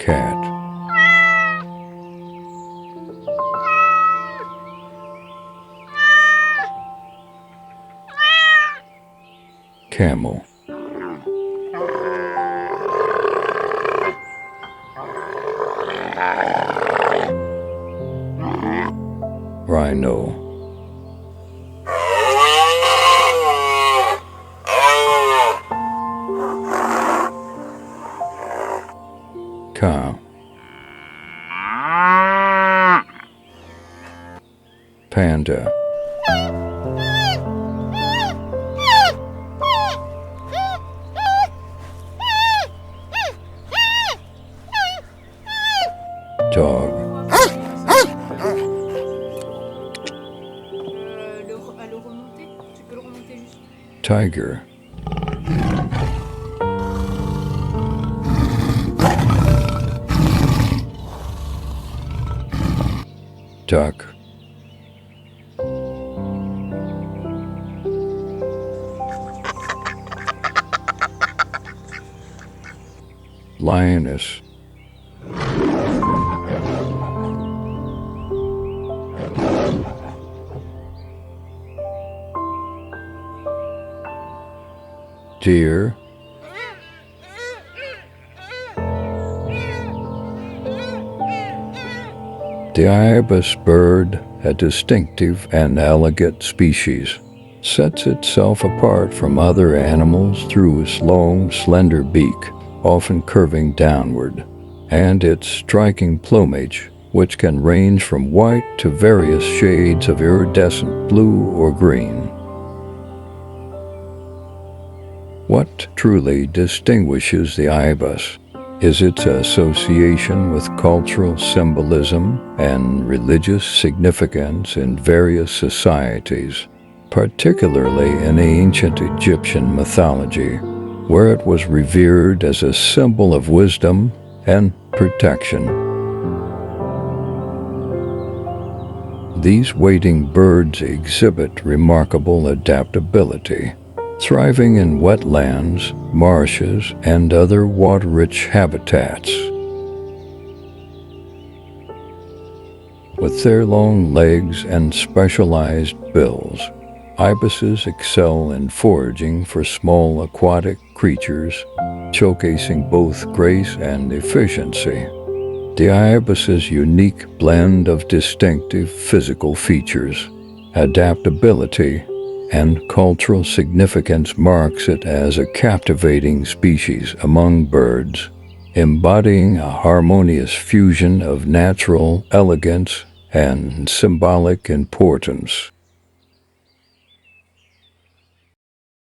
cat, camel, rhino, cow, panda, dog, Le remonter, tu peux le remonter juste. tiger, duck, lioness, deer, the ibis bird, a distinctive and elegant species, sets itself apart from other animals through its long, slender beak, often curving downward, and its striking plumage, which can range from white to various shades of iridescent blue or green. What truly distinguishes the ibis is its association with cultural symbolism and religious significance in various societies, particularly in ancient Egyptian mythology, where it was revered as a symbol of wisdom and protection. These wading birds exhibit remarkable adaptability, thriving in wetlands, marshes, and other water-rich habitats. With their long legs and specialized bills, ibises excel in foraging for small aquatic creatures, showcasing both grace and efficiency. The ibis's unique blend of distinctive physical features, adaptability, and cultural significance marks it as a captivating species among birds, embodying a harmonious fusion of natural elegance and symbolic importance.